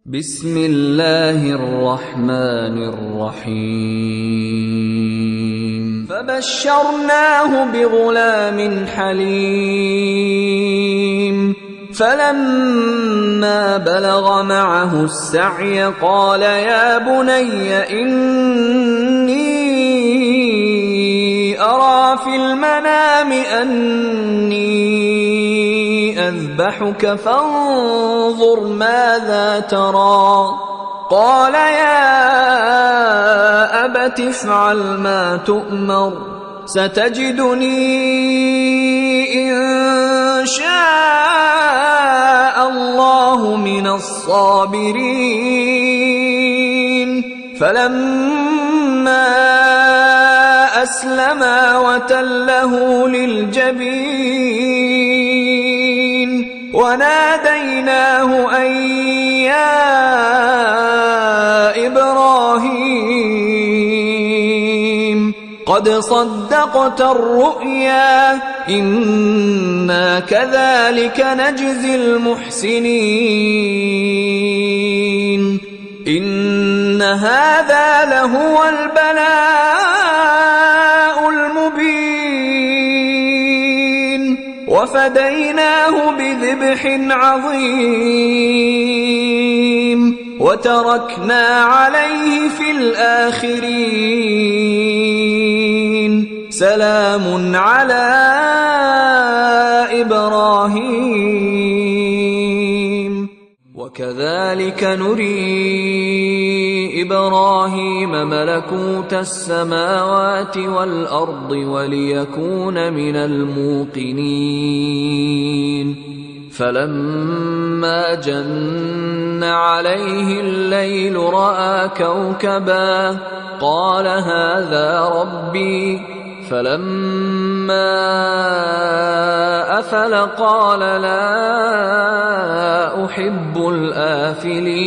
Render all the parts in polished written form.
بسم الله الرحمن الرحيم فبشرناه بغلام حليم فلما بلغ معه السعي قال يا بني إني أرى في المنام أني أذبحك فانظر ماذا ترى قال يا أبت افعل ما تؤمر ستجدني إن شاء الله من الصابرين فلما أسلما وتله للجبين وناديناه أن يا إبراهيم قد صدقت الرؤيا إنا كذلك نجزي المحسنين إن هذا لهو البلاء المبين وفديناه بذبح عظيم وتركنا عليه في الآخرين سلام على إبراهيم وكذلك نري إبراهيم ملكوت السماوات والأرض وليكون من الموقنين فلما جن عليه الليل رأى كوكبا قال هذا ربي فلما أفل قال لا أحب الآفلين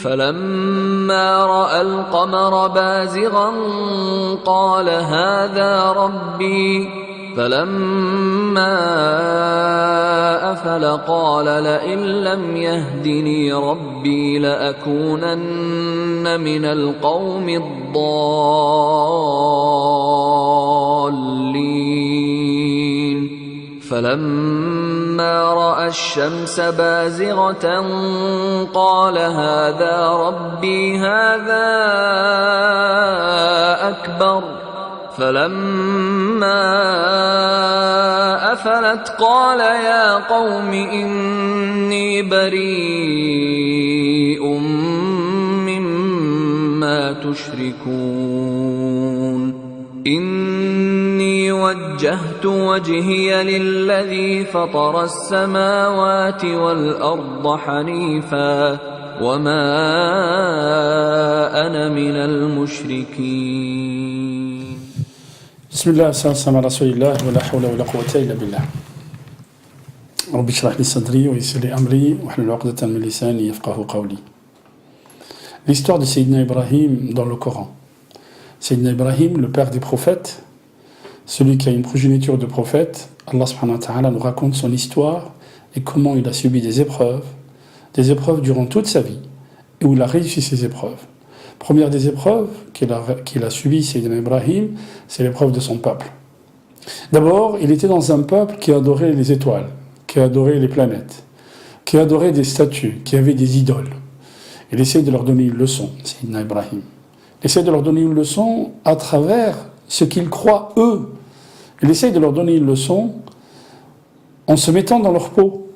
فلما رأى القمر بازغا قال هذا ربي فلما أفل قال لئن لم يهدني ربي لأكونن من القوم الضالين فلما رأى الشمس بازغة قال هذا ربي هذا أكبر فلما أفلت قال يا قوم إني بريء مما تشركون إني وجهت وجهي للذي فطر السماوات والأرض حنيفا وما أنا من المشركين بسم الله والسلام على رسول الله ولا حول ولا قوة إلا بالله رب اشرح لي صدري ويسر لي أمري واحلل عقدة من لساني يفقهوا قولي. L'histoire de Sayyidina Ibrahim dans le Coran. Sayyidina Ibrahim, le père des prophètes, celui qui a une progéniture de prophètes, Allah subhanahu wa ta'ala nous raconte son histoire et comment il a subi des épreuves durant toute sa vie et où il a réussi ces épreuves. Première des épreuves qu'il a subies, Sayyidina Ibrahim, c'est l'épreuve de son peuple. D'abord, il était dans un peuple qui adorait les étoiles, qui adorait les planètes, qui adorait des statues, qui avait des idoles. Il essaie de leur donner une leçon, Sayyidina Ibrahim. Il essaie de leur donner une leçon à travers ce qu'ils croient eux. Il essaie de leur donner une leçon en se mettant dans leur peau.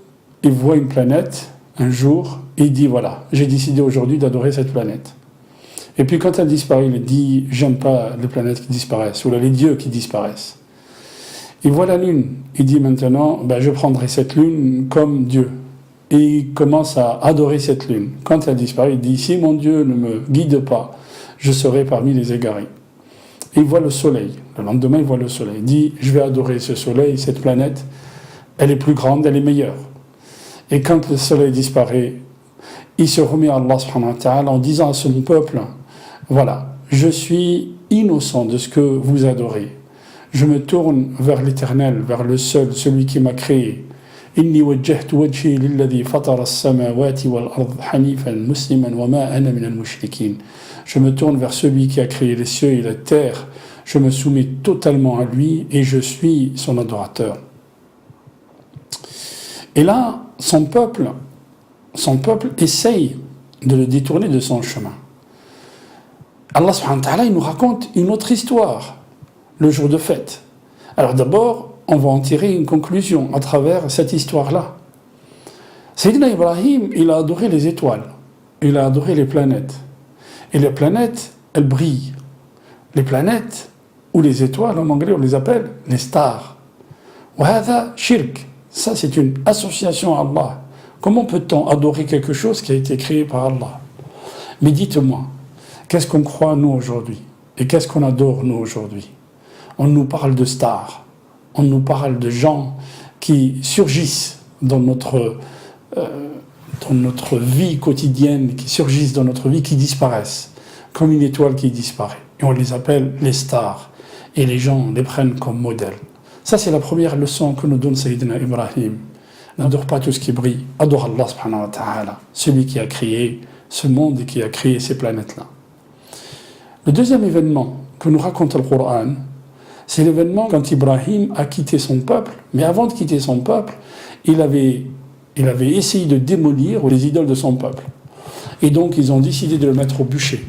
Il voit une planète un jour et il dit voilà, j'ai décidé aujourd'hui d'adorer cette planète. Et puis quand elle disparaît, il dit j'aime pas les planètes qui disparaissent ou les dieux qui disparaissent. Il voit la lune, il dit maintenant je prendrai cette lune comme Dieu. Et il commence à adorer cette lune. Quand elle disparaît, il dit si mon Dieu ne me guide pas, je serai parmi les égarés. Et il voit le soleil. Le lendemain, il voit le soleil. Il dit je vais adorer ce soleil, cette planète, elle est plus grande, elle est meilleure. Et quand le soleil disparaît, il se remet à Allah subhanahu wa ta'ala en disant à son peuple voilà, je suis innocent de ce que vous adorez. Je me tourne vers l'Éternel, vers le seul, celui qui m'a créé. إني وجهت وجهي للذي فطر السماوات والأرض حنيفا مسلما وما أنا من المشركين. Je me tourne vers celui qui a créé les cieux et la terre. Je me soumets totalement à lui et je suis son adorateur. Et là, son peuple essaye de le détourner de son chemin. Allah subhanahu wa ta'ala, il nous raconte une autre histoire, le jour de fête. Alors d'abord, on va en tirer une conclusion à travers cette histoire-là. Sayyidina Ibrahim, il a adoré les étoiles, il a adoré les planètes. Et les planètes, elles brillent. Les planètes, ou les étoiles, en anglais, on les appelle les stars. وهذا shirk. Ça, c'est une association à Allah. Comment peut-on adorer quelque chose qui a été créé par Allah? Mais dites-moi, qu'est-ce qu'on croit, nous, aujourd'hui? Et qu'est-ce qu'on adore, nous, aujourd'hui? On nous parle de stars. On nous parle de gens qui surgissent dans notre vie quotidienne, qui surgissent dans notre vie, qui disparaissent, comme une étoile qui disparaît. Et on les appelle les stars. Et les gens les prennent comme modèle. Ça, c'est la première leçon que nous donne Sayyidina Ibrahim. N'adore pas tout ce qui brille. Adore Allah subhanahu wa ta'ala, celui qui a créé ce monde et qui a créé ces planètes-là. Le deuxième événement que nous raconte le Coran, c'est l'événement quand Ibrahim a quitté son peuple. Mais avant de quitter son peuple, il avait essayé de démolir les idoles de son peuple. Et donc, ils ont décidé de le mettre au bûcher.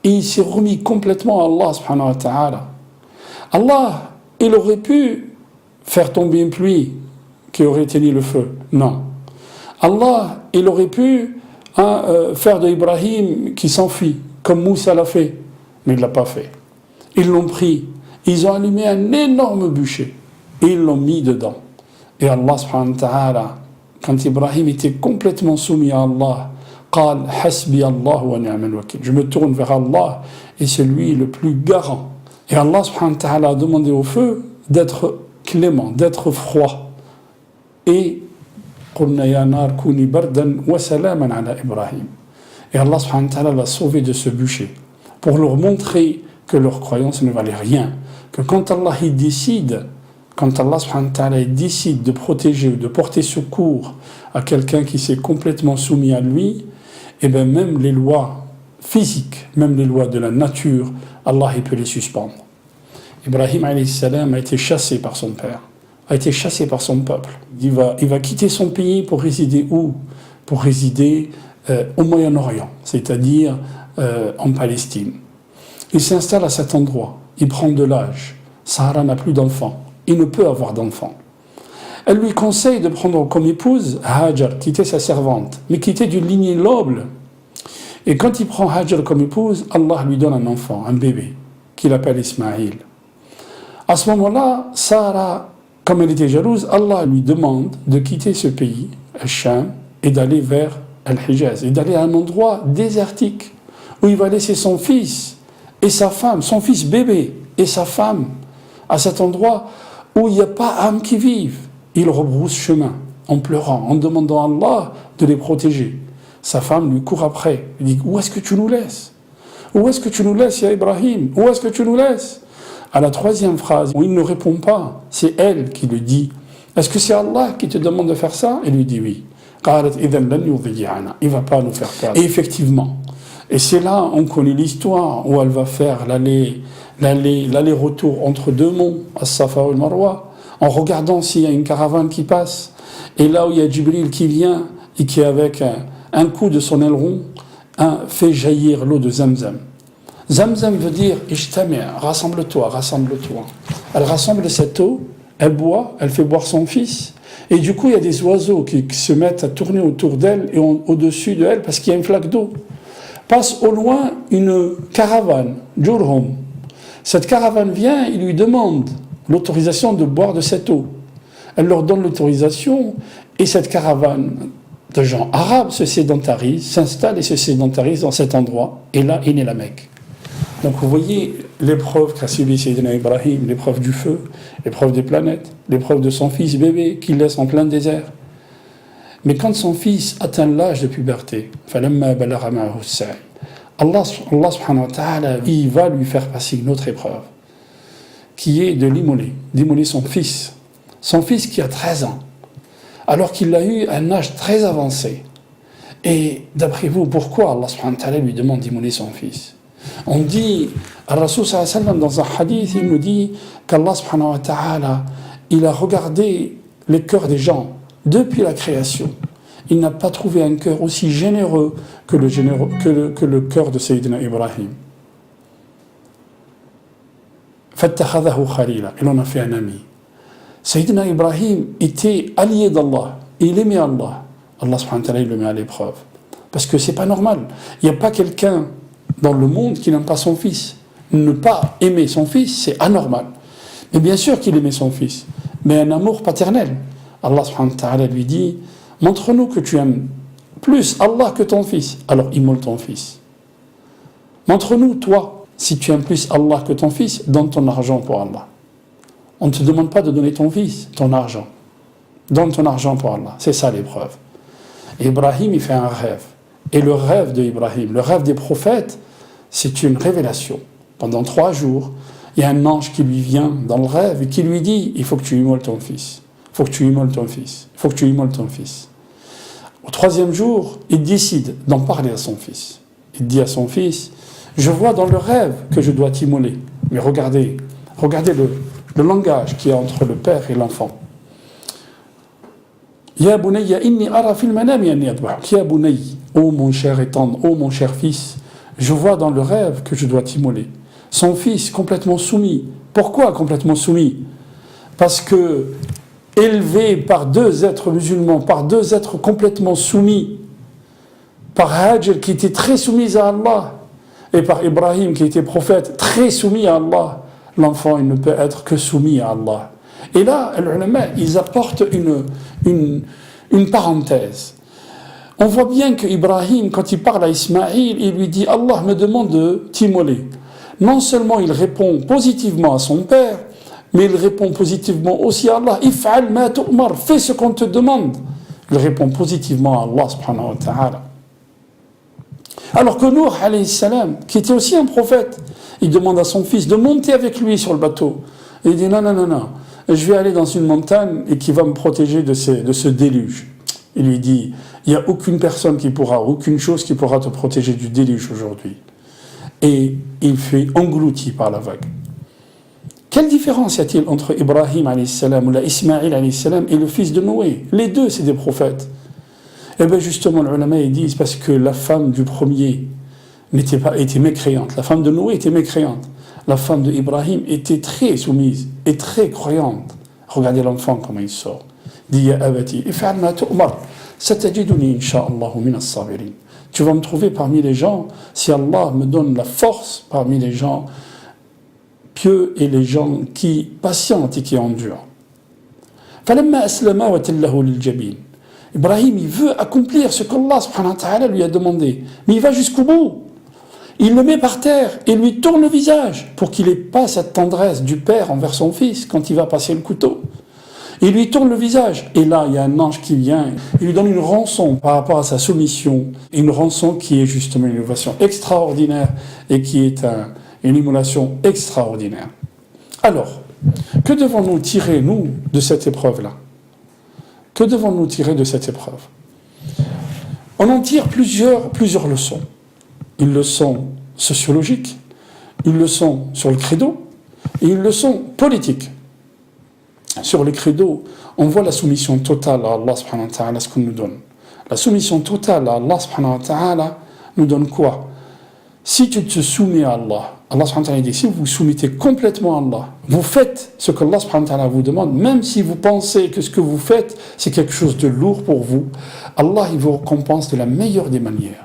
Et il s'est remis complètement à Allah subhanahu wa ta'ala. Allah, il aurait pu faire tomber une pluie qui aurait éteint le feu. Non. Allah, il aurait pu faire de Ibrahim qui s'enfuit, comme Moussa l'a fait. Mais il ne l'a pas fait. Ils l'ont pris. Ils ont allumé un énorme bûcher. Et ils l'ont mis dedans. Et Allah subhanahu wa ta'ala, quand Ibrahim était complètement soumis à Allah, قال حسبي الله ونعم الوكيل. Je me tourne vers Allah et c'est lui le plus garant. Et Allah subhanahu wa ta'ala a demandé au feu d'être clément, d'être froid. Et قلنا يا نار كوني بردا وسلاما على إبراهيم. Et Allah subhanahu wa ta'ala l'a sauvé de ce bûcher pour leur montrer que leur croyance ne valait rien. Que quand Allah subhanahu wa ta'ala décide de protéger ou de porter secours à quelqu'un qui s'est complètement soumis à lui, et bien même les lois physiques, même les lois de la nature, Allah il peut les suspendre. Ibrahim alayhi salam a été chassé par son père, a été chassé par son peuple. Il va quitter son pays pour résider où? Pour résider au Moyen-Orient, c'est-à-dire en Palestine. Il s'installe à cet endroit, il prend de l'âge. Sarah n'a plus d'enfants, il ne peut avoir d'enfants. Elle lui conseille de prendre comme épouse Hajar, qui était sa servante, mais qui était d'une lignée noble. Et quand il prend Hajar comme épouse, Allah lui donne un enfant, un bébé, qu'il appelle Ismaïl. À ce moment-là, Sarah, comme elle était jalouse, Allah lui demande de quitter ce pays, Al-Sham, et d'aller vers Al-Hijaz, et d'aller à un endroit désertique, où il va laisser son fils et sa femme, son fils bébé et sa femme, à cet endroit où il n'y a pas âme qui vive. Il rebrousse chemin, en pleurant, en demandant à Allah de les protéger. Sa femme lui court après, il dit « Où est-ce que tu nous laisses? Où est-ce que tu nous laisses, ya Ibrahim? Où est-ce que tu nous laisses ?» À la troisième phrase, où il ne répond pas, c'est elle qui le dit. « Est-ce que c'est Allah qui te demande de faire ça ?» Il lui dit « Oui. » Il ne va pas nous faire perdre. Et effectivement, et c'est là on connaît l'histoire où elle va faire l'aller-retour entre deux monts, As-Safa et Al-Marwa, en regardant s'il y a une caravane qui passe. Et là où il y a Jibril qui vient et qui, avec un coup de son aileron, fait jaillir l'eau de Zamzam. Zamzam veut dire « Ijtami', rassemble-toi, rassemble-toi ». Elle rassemble cette eau, elle boit, elle fait boire son fils. Et du coup, il y a des oiseaux qui se mettent à tourner autour d'elle et au-dessus d'elle parce qu'il y a une flaque d'eau. Passe au loin une caravane, Jurhum. Cette caravane vient, il lui demande l'autorisation de boire de cette eau. Elle leur donne l'autorisation et cette caravane de gens arabes se sédentarise, s'installe et se sédentarise dans cet endroit. Et là, il est la Mecque. Donc vous voyez l'épreuve qu'a subi Sayyidina Ibrahim, l'épreuve du feu, l'épreuve des planètes, l'épreuve de son fils bébé qu'il laisse en plein désert. Mais quand son fils atteint l'âge de puberté, Allah subhanahu wa ta'ala, il va lui faire passer une autre épreuve, qui est de d'immoler son fils son fils qui a 13 ans, alors qu'il a eu un âge très avancé. Et d'après vous, pourquoi Allah subhanahu wa ta'ala lui demande d'immoler son fils? On dit, Al-Rasul sallallahu alayhi wa sallam, dans un hadith, il nous dit qu'Allah subhanahu wa ta'ala, il a regardé les cœurs des gens depuis la création. Il n'a pas trouvé un cœur aussi généreux que le cœur de Sayyidina Ibrahim. Fattakhadahu khalila, il en a fait un ami. Sayyidina Ibrahim était allié d'Allah, et il aimait Allah. Allah subhanahu wa ta'ala, il le met à l'épreuve. Parce que c'est pas normal. Il n'y a pas quelqu'un dans le monde qui n'aime pas son fils. Ne pas aimer son fils, c'est anormal. Mais bien sûr qu'il aimait son fils, mais un amour paternel. Allah subhanahu wa ta'ala lui dit, montre-nous que tu aimes plus Allah que ton fils, alors immole ton fils. Montre-nous, toi, si tu aimes plus Allah que ton fils, donne ton argent pour Allah. On ne te demande pas de donner ton fils, ton argent. Donne ton argent pour Allah, c'est ça l'épreuve. Et Ibrahim, il fait un rêve. Et le rêve d'Ibrahim, le rêve des prophètes, c'est une révélation. Pendant 3 jours, il y a un ange qui lui vient dans le rêve et qui lui dit, il faut que tu immoles ton fils. Il faut que tu immoles ton fils. Il faut que tu immoles ton fils. Au 3e jour, il décide d'en parler à son fils. Il dit à son fils, je vois dans le rêve que je dois t'immoler. Mais regardez le langage qui est entre le père et l'enfant. Ya bunayya inni ara fil manami anni adbahuk. Ya bunayya, ô mon cher et tendre, ô mon cher fils, je vois dans le rêve que je dois t'immoler. Son fils complètement soumis. Pourquoi complètement soumis? Parce que élevé par 2 êtres musulmans, par 2 êtres complètement soumis, par Hajar qui était très soumise à Allah, et par Ibrahim qui était prophète très soumis à Allah, l'enfant il ne peut être que soumis à Allah. Et là, les ulama, ils apportent une parenthèse. On voit bien qu'Ibrahim, quand il parle à Ismaïl, il lui dit « Allah me demande de t'immoler ». Non seulement il répond positivement à son père, mais il répond positivement aussi à Allah. « If'al ma tu'mar » fais ce qu'on te demande. Il répond positivement à Allah subhanahu wa ta'ala. Alors que Nour, alayhi salam, qui était aussi un prophète, il demande à son fils de monter avec lui sur le bateau. Et il dit « Non, je vais aller dans une montagne et qui va me protéger de ce déluge. » Il lui dit, il n'y a aucune chose qui pourra te protéger du déluge aujourd'hui. Et il fait englouti par la vague. Quelle différence y a-t-il entre Ibrahim alayhi salam ou Ismaïl alayhi salam et le fils de Noé? Les deux, c'est des prophètes. Et bien justement, les ulama ils disent parce que la femme du premier était mécréante. La femme de Noé était mécréante. La femme d'Ibrahim était très soumise et très croyante. Regardez l'enfant comment il sort. Dit ya abati, if'al ma tu'mar, satajiduni insha'Allah min as-sabirin. Tu vas me trouver parmi les gens, si Allah me donne la force, parmi les gens pieux et les gens qui patientent et qui endurent. Falamma aslama wa tallahu lil jabin. Ibrahim, il veut accomplir ce qu'Allah subhanahu wa ta'ala lui a demandé, mais il va jusqu'au bout. Il le met par terre et lui tourne le visage pour qu'il n'ait pas cette tendresse du père envers son fils quand il va passer le couteau. Il lui tourne le visage. Et là, il y a un ange qui vient. Il lui donne une rançon par rapport à sa soumission. Une rançon qui est justement une innovation extraordinaire et qui est une immolation extraordinaire. Alors, que devons-nous tirer, nous, de cette épreuve-là? Que devons-nous tirer de cette épreuve? On en tire plusieurs leçons. Une leçon sociologique, une leçon sur le credo et une leçon politique. Sur le credo, on voit la soumission totale à Allah subhanahu wa ta'ala, ce qu'on nous donne. La soumission totale à Allah subhanahu wa ta'ala nous donne quoi? Si tu te soumets à Allah, Allah subhanahu wa ta'ala dit, si vous vous soumettez complètement à Allah, vous faites ce que Allah subhanahu wa ta'ala vous demande, même si vous pensez que ce que vous faites, c'est quelque chose de lourd pour vous, Allah il vous récompense de la meilleure des manières.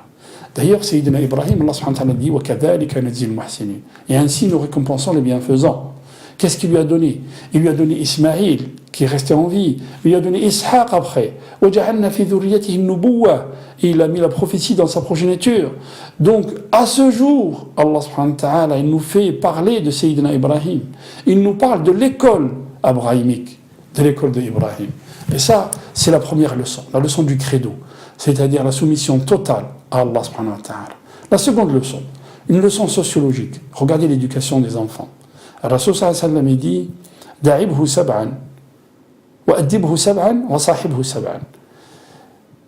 D'ailleurs, Sayyidina Ibrahim, Allah subhanahu wa ta'ala dit, وَكَذَلِكَ نَجْزِي الْمُحْسِنِينَ. Et ainsi nous récompensons les bienfaisants. Qu'est-ce qu'il lui a donné? Il lui a donné Ismaïl, qui est resté en vie. Il lui a donné Ishaq après. وَجَعَلْنَا فِي ذُرِّيَّتِهِ النُّبُوَّةَ. Et il a mis la prophétie dans sa progéniture. Donc, à ce jour, Allah subhanahu wa ta'ala, il nous fait parler de Sayyidina Ibrahim. Il nous parle de l'école abrahamique, de l'école d'Ibrahim. Et ça, c'est la première leçon, la leçon du credo, c'est-à-dire la soumission totale à Allah subhanahu wa ta'ala. La seconde leçon, une leçon sociologique. Regardez l'éducation des enfants. Rasul sallallahu alayhi wa sallam dit, Da'ibhu sab'an, وأدبه سبعا وصاحبه سبعا.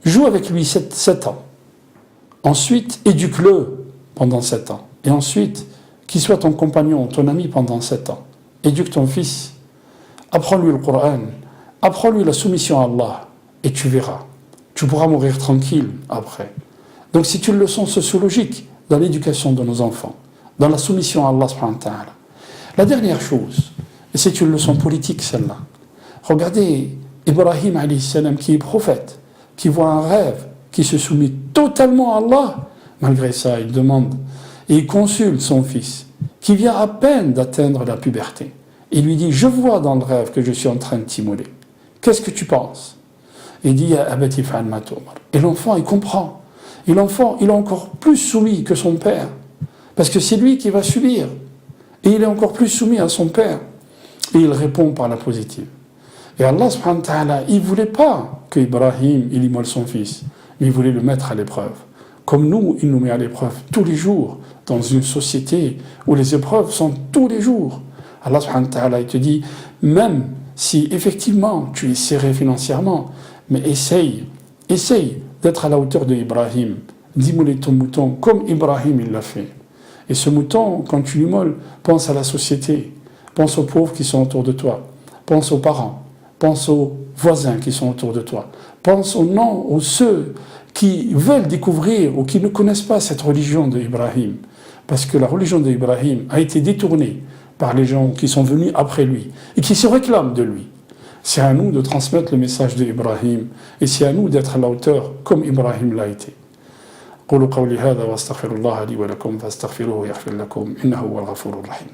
Joue avec lui 7 ans. Ensuite, éduque-le pendant 7 ans. Et ensuite, qu'il soit ton compagnon, ton ami pendant 7 ans. Éduque ton fils. Apprends-lui le Coran. Apprends-lui la soumission à Allah. Et tu verras. Tu pourras mourir tranquille après. Donc c'est une leçon sociologique dans l'éducation de nos enfants, dans la soumission à Allah subhanahu wa ta'ala. La dernière chose, et c'est une leçon politique celle-là. Regardez Ibrahim alayhi salam qui est prophète, qui voit un rêve, qui se soumet totalement à Allah. Malgré ça, il demande et il consulte son fils, qui vient à peine d'atteindre la puberté. Il lui dit, je vois dans le rêve que je suis en train de t'immoler. Qu'est-ce que tu penses? Il dit, Abati fa'al ma tu'mar. Et l'enfant, il comprend. Et l'enfant, il est encore plus soumis que son père. Parce que c'est lui qui va subir. Et il est encore plus soumis à son père. Et il répond par la positive. Et Allah subhanahu wa ta'ala, il ne voulait pas que Ibrahim, il immole son fils. Mais il voulait le mettre à l'épreuve. Comme nous, il nous met à l'épreuve tous les jours. Dans une société où les épreuves sont tous les jours. Allah subhanahu wa ta'ala, il te dit, même si effectivement tu es serré financièrement, mais essaye d'être à la hauteur de Ibrahim, d'immoler ton mouton comme Ibrahim il l'a fait. Et ce mouton, quand tu l'immoles, pense à la société, pense aux pauvres qui sont autour de toi, pense aux parents, pense aux voisins qui sont autour de toi, pense aux ceux qui veulent découvrir ou qui ne connaissent pas cette religion de Ibrahim. Parce que la religion de Ibrahim a été détournée par les gens qui sont venus après lui et qui se réclament de lui. C'est à nous de transmettre le message de Ibrahim et c'est à nous d'être à la hauteur comme Ibrahim l'a été. قولوا قولي هذا واستغفر الله لي ولكم فاستغفروه يغفر لكم إنه هو الغفور الرحيم.